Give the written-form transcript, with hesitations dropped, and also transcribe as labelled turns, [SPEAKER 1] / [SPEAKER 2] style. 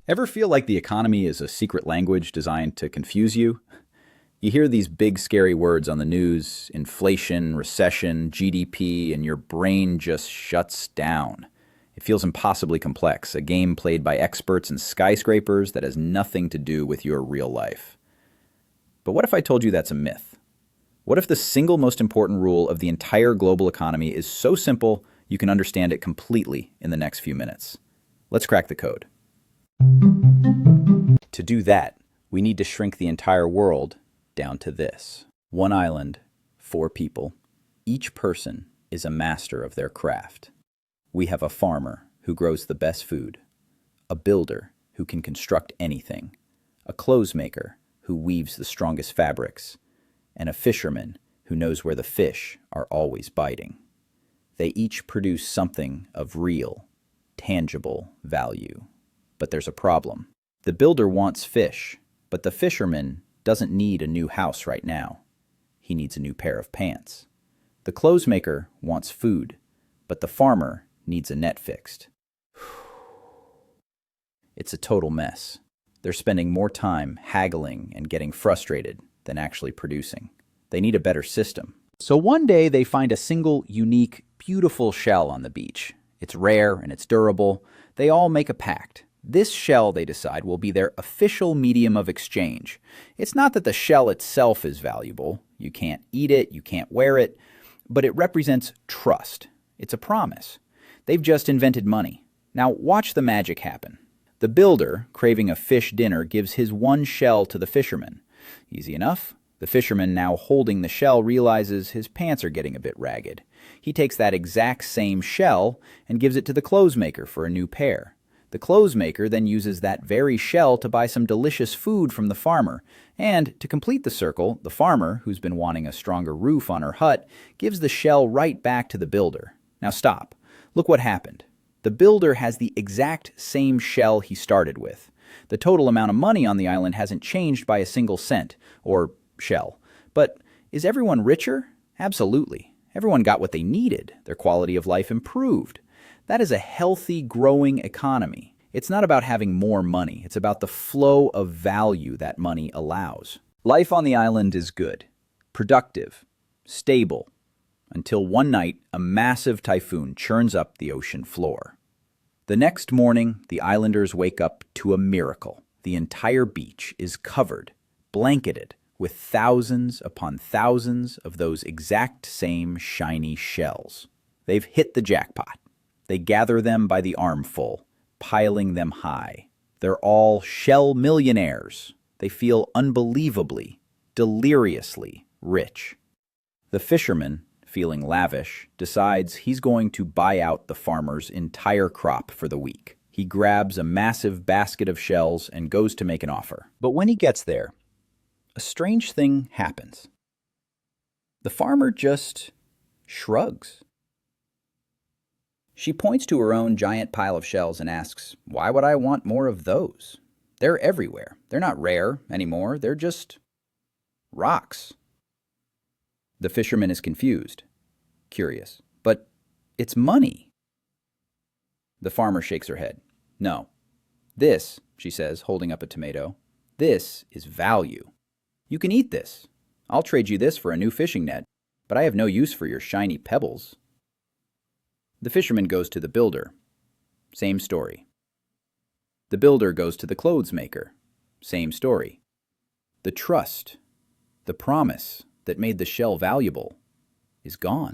[SPEAKER 1] Ever feel like the economy is a secret language designed to confuse you? You hear these big, scary words on the news: inflation, recession, GDP, and your brain just shuts down. It feels impossibly complex, a game played by experts and skyscrapers that has nothing to do with your real life. But what if I told you that's a myth? What if the single most important rule of the entire global economy is so simple you can understand it completely in the next few minutes? Let's crack the code. To do that, we need to shrink the entire world down to this. One island, four people. Each person is a master of their craft. We have a farmer who grows the best food, a builder who can construct anything, a clothes maker who weaves the strongest fabrics, and a fisherman who knows where the fish are always biting. They each produce something of real, tangible value. But there's a problem. The builder wants fish, but the fisherman doesn't need a new house right now. He needs a new pair of pants. The clothes maker wants food, but the farmer needs a net fixed. It's a total mess. They're spending more time haggling and getting frustrated than actually producing. They need a better system. So one day they find a single, unique, beautiful shell on the beach. It's rare and it's durable. They all make a pact. This shell, they decide, will be their official medium of exchange. It's not that the shell itself is valuable. You can't eat it, you can't wear it, but it represents trust. It's a promise. They've just invented money. Now watch the magic happen. The builder, craving a fish dinner, gives his one shell to the fisherman. Easy enough. The fisherman, now holding the shell, realizes his pants are getting a bit ragged. He takes that exact same shell and gives it to the clothes maker for a new pair. The clothes maker then uses that very shell to buy some delicious food from the farmer. And to complete the circle, the farmer, who's been wanting a stronger roof on her hut, gives the shell right back to the builder. Now stop. Look what happened. The builder has the exact same shell he started with. The total amount of money on the island hasn't changed by a single cent, or shell. But is everyone richer? Absolutely. Everyone got what they needed. Their quality of life improved. That is a healthy, growing economy. It's not about having more money. It's about the flow of value that money allows. Life on the island is good, productive, stable, until one night a massive typhoon churns up the ocean floor. The next morning, the islanders wake up to a miracle. The entire beach is covered, blanketed, with thousands upon thousands of those exact same shiny shells. They've hit the jackpot. They gather them by the armful, piling them high. They're all shell millionaires. They feel unbelievably, deliriously rich. The fisherman, feeling lavish, decides he's going to buy out the farmer's entire crop for the week. He grabs a massive basket of shells and goes to make an offer. But when he gets there, a strange thing happens. The farmer just shrugs. She points to her own giant pile of shells and asks, "Why would I want more of those? They're everywhere. They're not rare anymore. They're just rocks." The fisherman is confused, curious. "But it's money." The farmer shakes her head. "No. This," she says, holding up a tomato, "this is value. You can eat this. I'll trade you this for a new fishing net, but I have no use for your shiny pebbles." The fisherman goes to the builder. Same story. The builder goes to the clothes maker. Same story. The trust, the promise that made the shell valuable is gone.